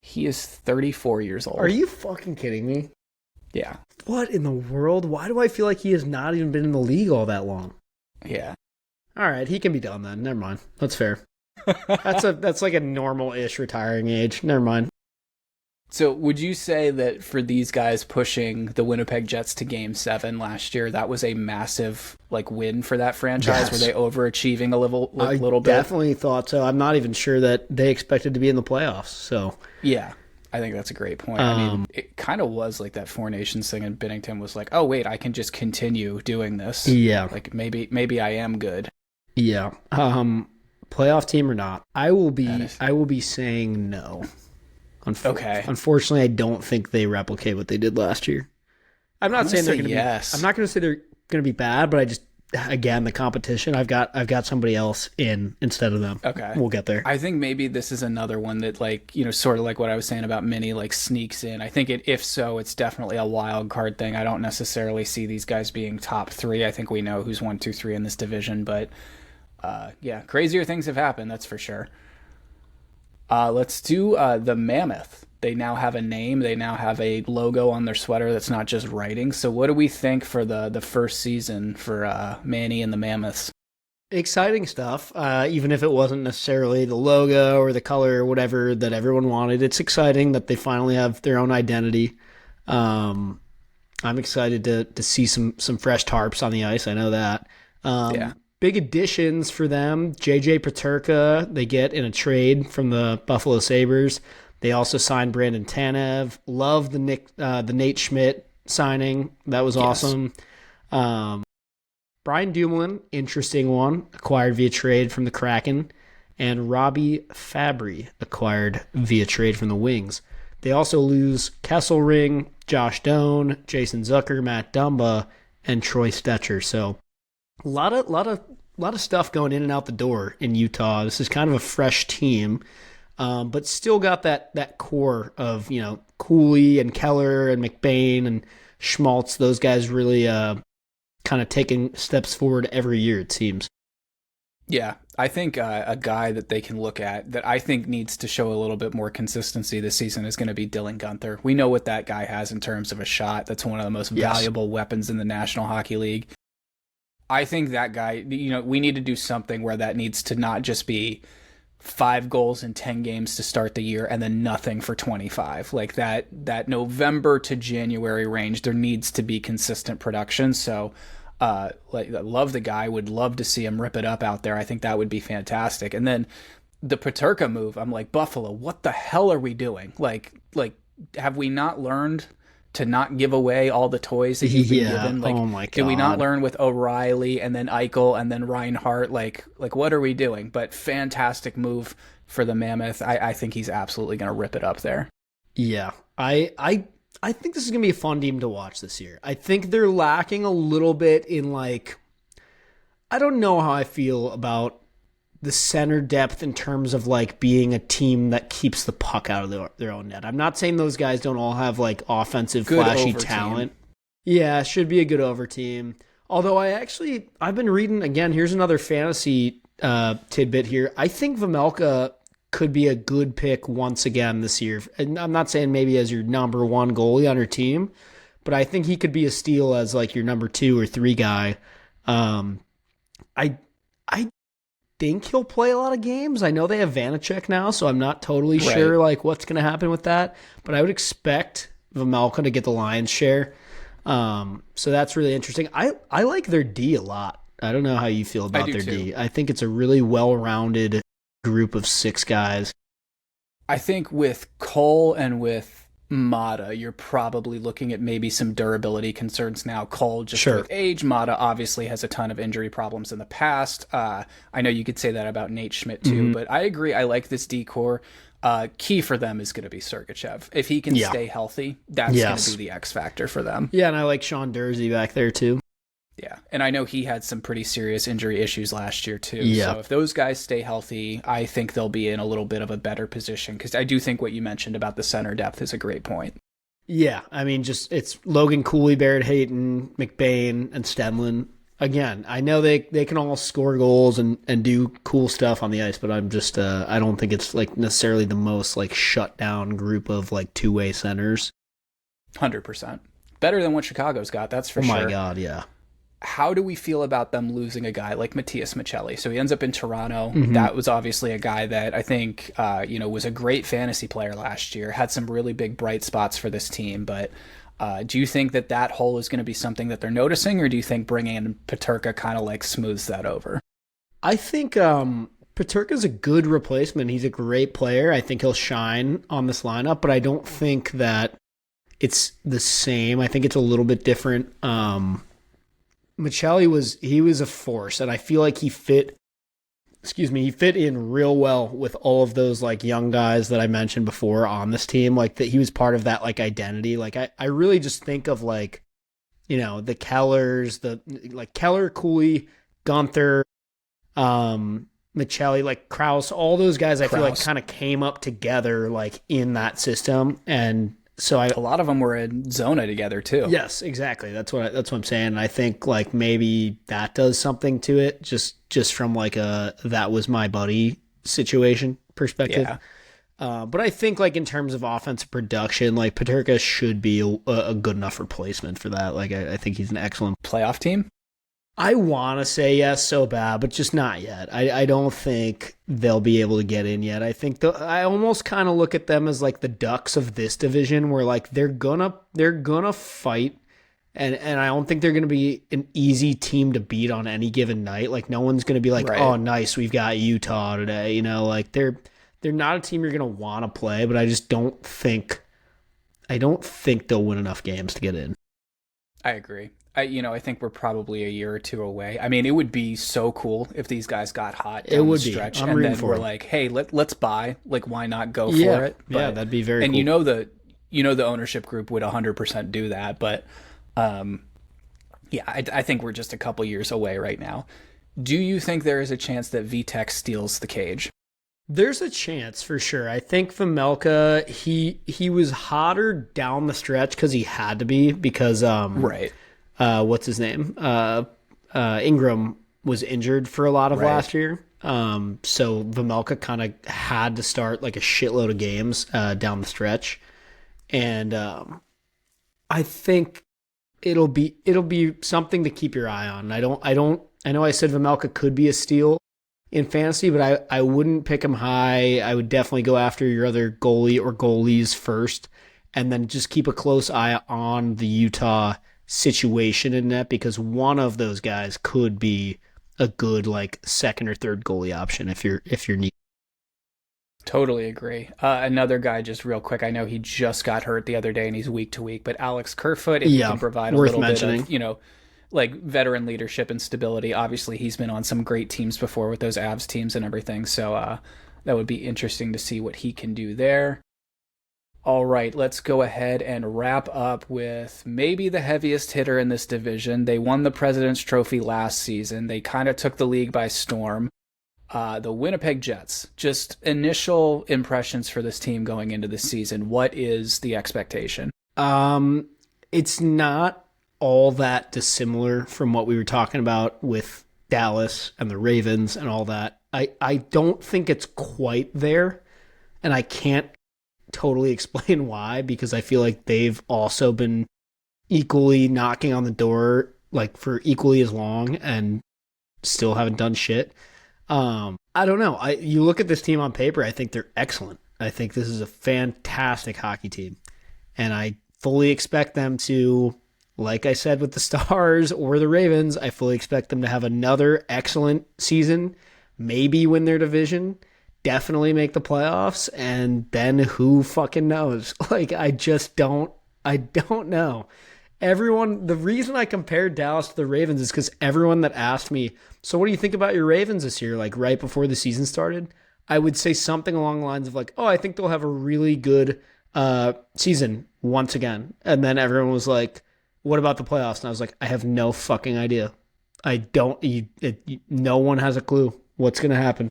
He is 34 years old. Are you fucking kidding me? Yeah. What in the world? Why do I feel like he has not even been in the league all that long? Yeah. All right, he can be done then. Never mind. That's fair. That's like a normal-ish retiring age. Never mind. So would you say that for these guys pushing the Winnipeg Jets to Game 7 last year, that was a massive like win for that franchise? Yes. Were they overachieving a little bit? I definitely thought so. I'm not even sure that they expected to be in the playoffs. So yeah, I think that's a great point. I mean, it kind of was like that Four Nations thing, and Binnington was like, "Oh wait, I can just continue doing this. Yeah, like maybe I am good." Yeah. Playoff team or not, I will be saying no. Okay. Unfortunately, I don't think they replicate what they did last year. I'm not saying they're going to yes. be. I'm not going to say they're going to be bad, but I just again the competition. I've got somebody else in instead of them. Okay, we'll get there. I think maybe this is another one that like sort of like what I was saying about Mini like sneaks in. I think if so, it's definitely a wild card thing. I don't necessarily see these guys being top 3. I think we know who's 1, 2, 3 in this division, but yeah, crazier things have happened. That's for sure. Let's do the Mammoth. They now have a name. They now have a logo on their sweater that's not just writing. So what do we think for the first season for Manny and the Mammoths? Exciting stuff. Even if it wasn't necessarily the logo or the color or whatever that everyone wanted, it's exciting that they finally have their own identity. I'm excited to see some fresh tarps on the ice. I know that. Yeah. Big additions for them. JJ Peterka, they get in a trade from the Buffalo Sabres. They also signed Brandon Tanev. Love the Nate Schmidt signing. That was awesome. Brian Dumoulin, interesting one, acquired via trade from the Kraken. And Robbie Fabry acquired via trade from the Wings. They also lose Kesselring, Josh Doan, Jason Zucker, Matt Dumba, and Troy Stetcher. So a lot of stuff going in and out the door in Utah. This is kind of a fresh team, but still got that core of Cooley and Keller and McBain and Schmaltz. Those guys really kind of taking steps forward every year, it seems. Yeah, I think a guy that they can look at that I think needs to show a little bit more consistency this season is going to be Dylan Guenther. We know what that guy has in terms of a shot. That's one of the most valuable weapons in the National Hockey League. I think that guy, we need to do something where that needs to not just be 5 goals in 10 games to start the year and then nothing for 25. Like that November to January range, there needs to be consistent production. So, I love the guy, would love to see him rip it up out there. I think that would be fantastic. And then the Peterka move, I'm like, Buffalo, what the hell are we doing? Like, have we not learned to not give away all the toys that you've been given? Like, oh my God. Did we not learn with O'Reilly and then Eichel and then Reinhart? Like what are we doing? But fantastic move for the Mammoth. I think he's absolutely going to rip it up there. Yeah, I think this is going to be a fun team to watch this year. I think they're lacking a little bit in I don't know how I feel about the center depth in terms of being a team that keeps the puck out of their own net. I'm not saying those guys don't all have offensive good flashy talent. Yeah, should be a good over team. Although I've been reading again. Here's another fantasy tidbit here. I think Vejmelka could be a good pick once again this year. And I'm not saying maybe as your number 1 goalie on your team, but I think he could be a steal as your number 2 or 3 guy. think he'll play a lot of games. I know they have Vanacek now, so I'm not totally Right. sure like what's going to happen with that. But I would expect Vejmelka to get the lion's share. So that's really interesting. I like their D a lot. I don't know how you feel about their too. D. I think it's a really well-rounded group of 6 guys. I think with Cole and with Mata, you're probably looking at maybe some durability concerns now. Cole just with age. Mata obviously has a ton of injury problems in the past. I know you could say that about Nate Schmidt too, but I agree. I like this D-core. Key for them is going to be Sergachev. If he can stay healthy, that's going to be the X factor for them. Yeah, and I like Sean Dursey back there too. Yeah, and I know he had some pretty serious injury issues last year too. Yeah. So if those guys stay healthy, I think they'll be in a little bit of a better position, because I do think what you mentioned about the center depth is a great point. Yeah, I mean, just it's Logan Cooley, Barrett Hayton, McBain, and Stemlin. Again, I know they can all score goals and do cool stuff on the ice, but I'm just I don't think it's like necessarily the most like shut down group of like two-way centers. 100%. Better than what Chicago's got, that's for sure. Oh my God, yeah. How do we feel about them losing a guy like Matias Michelli? So he ends up in Toronto. That was obviously a guy that I think, was a great fantasy player last year, had some really big bright spots for this team. But do you think that hole is going to be something that they're noticing, or do you think bringing in Peterka kind of like smooths that over? I think Peterka's a good replacement. He's a great player. I think he'll shine on this lineup, but I don't think that it's the same. I think it's a little bit different. Michelli was a force, and I feel like he fit in real well with all of those like young guys that I mentioned before on this team. Like that he was part of that like identity. Like I really just think of like, the Kellers, like Keller, Cooley, Gunther, Michelli, like Krause, all those guys I feel like kind of came up together like in that system. And so a lot of them were in Zona together too. Yes, exactly. That's what I'm saying. And I think like maybe that does something to it, just from like a that was my buddy situation perspective. Yeah. But I think like in terms of offensive production, like Peterka should be a good enough replacement for that. Like I think he's an excellent playoff team. I want to say yes so bad, but just not yet. I don't think they'll be able to get in yet. I think I almost kind of look at them as like the Ducks of this division, where like they're gonna fight, and I don't think they're gonna be an easy team to beat on any given night. Like no one's gonna be like, oh nice, we've got Utah today. Like they're not a team you're gonna want to play, but I just don't think they'll win enough games to get in. I agree. I think we're probably a year or two away. I mean, it would be so cool if these guys got hot down the stretch, and then we're like, hey, let's buy. Like, why not go for it? But, that'd be very cool. And the ownership group would 100% do that. But I think we're just a couple years away right now. Do you think there is a chance that VTech steals the cage? There's a chance for sure. I think Vejmelka, he was hotter down the stretch because he had to be, because what's his name? Ingram was injured for a lot of last year. So Vejmelka kind of had to start like a shitload of games down the stretch. And I think it'll be something to keep your eye on. I know I said Vejmelka could be a steal in fantasy, but I wouldn't pick him high. I would definitely go after your other goalie or goalies first, and then just keep a close eye on the Utah situation in net, because one of those guys could be a good like second or third goalie option if you're needed. Totally agree. Another guy, just real quick, I know he just got hurt the other day and he's week to week, but Alex Kerfoot, if he can provide a little bit of like veteran leadership and stability. Obviously he's been on some great teams before with those Avs teams and everything, so that would be interesting to see what he can do there. All right, let's go ahead and wrap up with maybe the heaviest hitter in this division. They won the President's Trophy last season. They kind of took the league by storm. The Winnipeg Jets. Just initial impressions for this team going into the season. What is the expectation? It's not all that dissimilar from what we were talking about with Dallas and the Ravens and all that. I don't think it's quite there, and I can't totally explain why, because I feel like they've also been equally knocking on the door like for equally as long and still haven't done shit. I don't know. You look at this team on paper, I think they're excellent. I think this is a fantastic hockey team. And I fully expect them to, like I said with the Stars or the Ravens, I fully expect them to have another excellent season, maybe win their division, definitely make the playoffs, and then who fucking knows? Like, I don't know. The reason I compared Dallas to the Ravens is because everyone that asked me, so what do you think about your Ravens this year? Like right before the season started, I would say something along the lines of like, oh, I think they'll have a really good season once again. And then everyone was like, what about the playoffs? And I was like, I have no fucking idea. I don't, no one has a clue what's going to happen.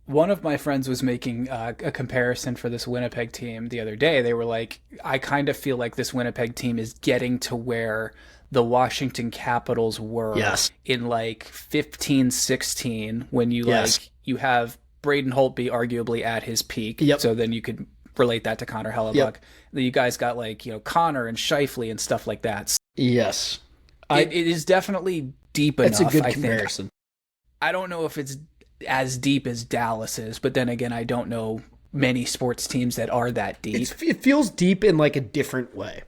One of my friends was making a comparison for this Winnipeg team the other day. They were like, I kind of feel like this Winnipeg team is getting to where the Washington Capitals were Yes. in like 15-16 when you Yes. like you have Braden Holtby arguably at his peak. Yep. So then you could relate that to Connor Hellebuck. Yep. You guys got like, Connor and Scheifele and stuff like that. Yes. It is definitely deep enough. It's a good I comparison. think. I don't know if it's as deep as Dallas is, but then again, I don't know many sports teams that are that deep. It feels deep in like a different way.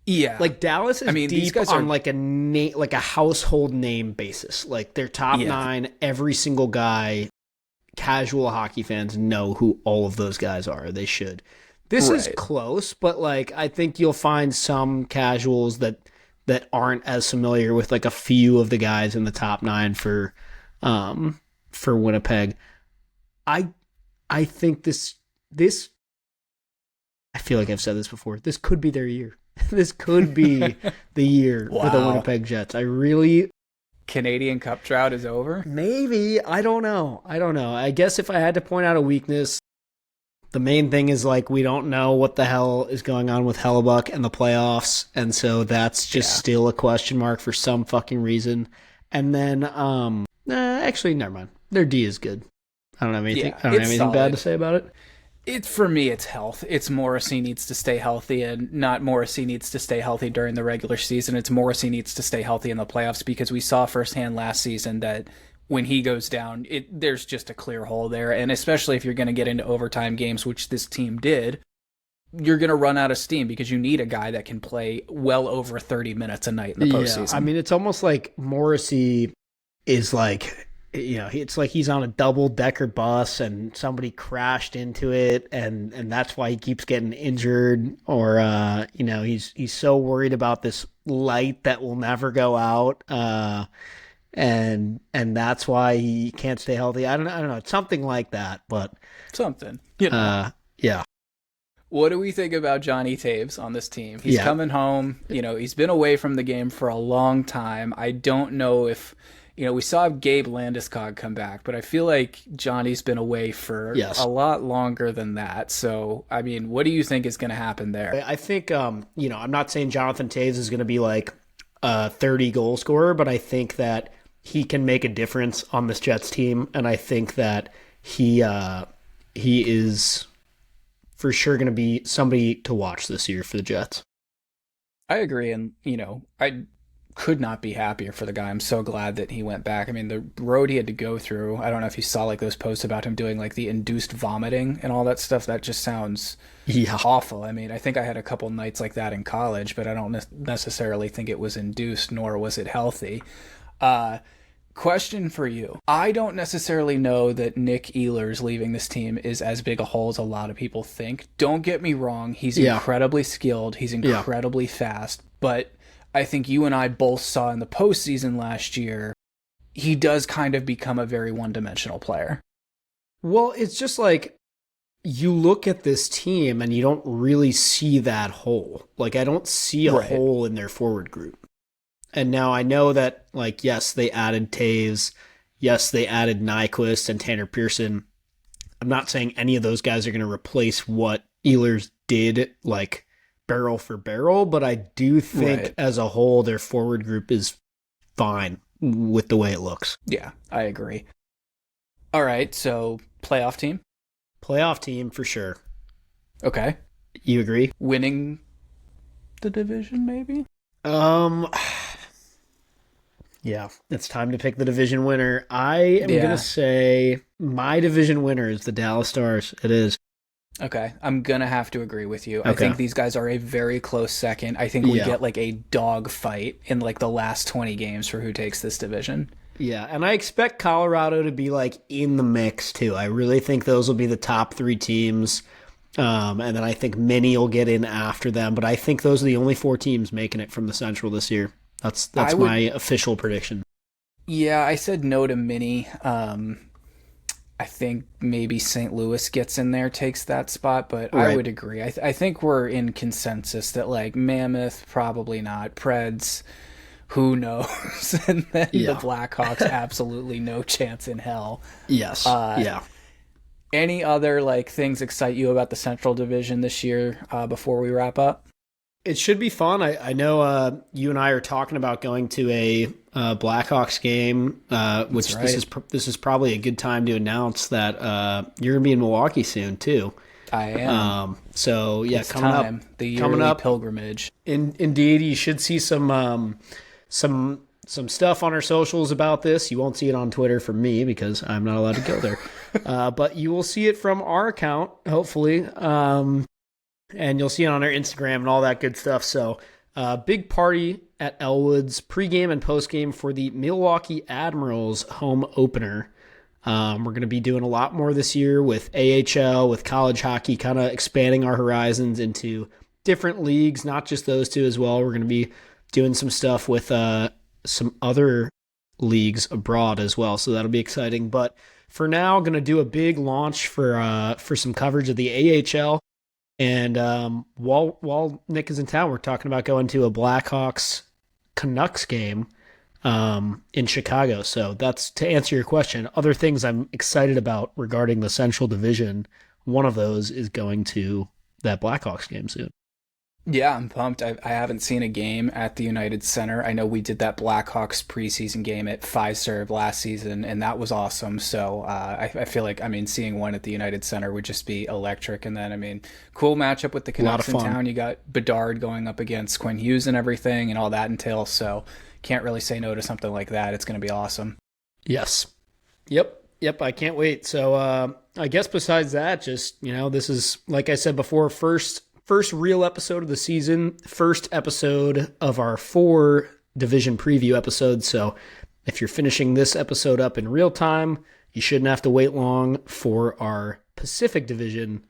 Yeah, like Dallas is these deep guys on are like a household name basis. Like their top 9, every single guy, casual hockey fans know who all of those guys are. They should. This is close, but like I think you'll find some casuals that aren't as familiar with like a few of the guys in the top 9 for Winnipeg. I think this I feel like I've said this before. This could be their year. This could be the year for the Winnipeg Jets. I really Canadian Cup drought is over? Maybe. I don't know. I guess if I had to point out a weakness, the main thing is like we don't know what the hell is going on with Hellebuck and the playoffs, and so that's just still a question mark for some fucking reason. And then actually never mind. Their D is good. I don't have anything bad to say about it. For me, it's health. It's Morrissey needs to stay healthy, and not Morrissey needs to stay healthy during the regular season. It's Morrissey needs to stay healthy in the playoffs, because we saw firsthand last season that when he goes down, there's just a clear hole there. And especially if you're going to get into overtime games, which this team did, you're going to run out of steam because you need a guy that can play well over 30 minutes a night in the postseason. Yeah, I mean, it's almost like Morrissey is like, it's like he's on a double-decker bus and somebody crashed into it, and that's why he keeps getting injured, or he's so worried about this light that will never go out, and that's why he can't stay healthy. I don't know. It's something like that, but something. Yeah. What do we think about Johnny Toews on this team? He's coming home. He's been away from the game for a long time. I don't know if. We saw Gabe Landeskog come back, but I feel like Johnny's been away for a lot longer than that. So, I mean, what do you think is going to happen there? I think, I'm not saying Jonathan Toews is going to be like a 30-goal scorer, but I think that he can make a difference on this Jets team, and I think that he is for sure going to be somebody to watch this year for the Jets. I agree, and, I could not be happier for the guy. I'm so glad that he went back. I mean, the road he had to go through, I don't know if you saw like those posts about him doing like the induced vomiting and all that stuff. That just sounds awful. I mean, I think I had a couple nights like that in college, but I don't necessarily think it was induced, nor was it healthy. Question for you. I don't necessarily know that Nick Ehlers leaving this team is as big a hole as a lot of people think. Don't get me wrong. He's incredibly skilled. He's incredibly fast, but I think you and I both saw in the postseason last year, he does kind of become a very one-dimensional player. Well, it's just like you look at this team and you don't really see that hole. Like, I don't see a hole in their forward group. And now I know that, like, yes, they added Toews. Yes, they added Nyquist and Tanner Pearson. I'm not saying any of those guys are going to replace what Ehlers did, like, barrel for barrel, but I do think as a whole their forward group is fine with the way it looks. Yeah, I agree. All right, so playoff team? Playoff team for sure. Okay. You agree? Winning the division, maybe? Yeah, it's time to pick the division winner. I am going to say my division winner is the Dallas Stars. It is. Okay, I'm going to have to agree with you. Okay. I think these guys are a very close second. I think we get like a dog fight in like the last 20 games for who takes this division. Yeah, and I expect Colorado to be like in the mix too. I really think those will be the top 3 teams. And then I think many will get in after them, but I think those are the only 4 teams making it from the Central this year. That's my official prediction. Yeah, I said no to many. I think maybe St. Louis gets in there, takes that spot, but right. I would agree. I think we're in consensus that like Mammoth, probably not. Preds, who knows? And then the Blackhawks, absolutely no chance in hell. Yes. Yeah. Any other like things excite you about the Central Division this year before we wrap up? It should be fun. I know you and I are talking about going to a Blackhawks game, which right. this is probably a good time to announce that you're going to be in Milwaukee soon too. I am. So yeah, it's coming up, the yearly pilgrimage. Indeed, you should see some stuff on our socials about this. You won't see it on Twitter from me because I'm not allowed to go there, but you will see it from our account, hopefully. And you'll see it on our Instagram and all that good stuff. So big party at Elwood's pregame and postgame for the Milwaukee Admirals home opener. We're going to be doing a lot more this year with AHL, with college hockey, kind of expanding our horizons into different leagues, not just those 2 as well. We're going to be doing some stuff with some other leagues abroad as well. So that'll be exciting. But for now, I'm going to do a big launch for some coverage of the AHL. And while Nick is in town, we're talking about going to a Blackhawks Canucks game in Chicago. So that's to answer your question. Other things I'm excited about regarding the Central Division, one of those is going to that Blackhawks game soon. Yeah, I'm pumped. I haven't seen a game at the United Center. I know we did that Blackhawks preseason game at Fiserv last season, and that was awesome. So I feel like, seeing one at the United Center would just be electric. And then, cool matchup with the Canucks in town. You got Bedard going up against Quinn Hughes and everything and all that entails. So can't really say no to something like that. It's going to be awesome. Yes. Yep. I can't wait. So I guess besides that, just, this is, like I said before, first real episode of the season, first episode of our 4 division preview episodes. So if you're finishing this episode up in real time, you shouldn't have to wait long for our Pacific Division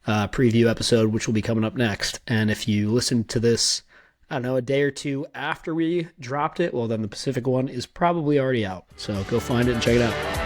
preview episode, which will be coming up next. And if you listen to this, I don't know, a day or 2 after we dropped it, well, then the Pacific one is probably already out. So go find it and check it out.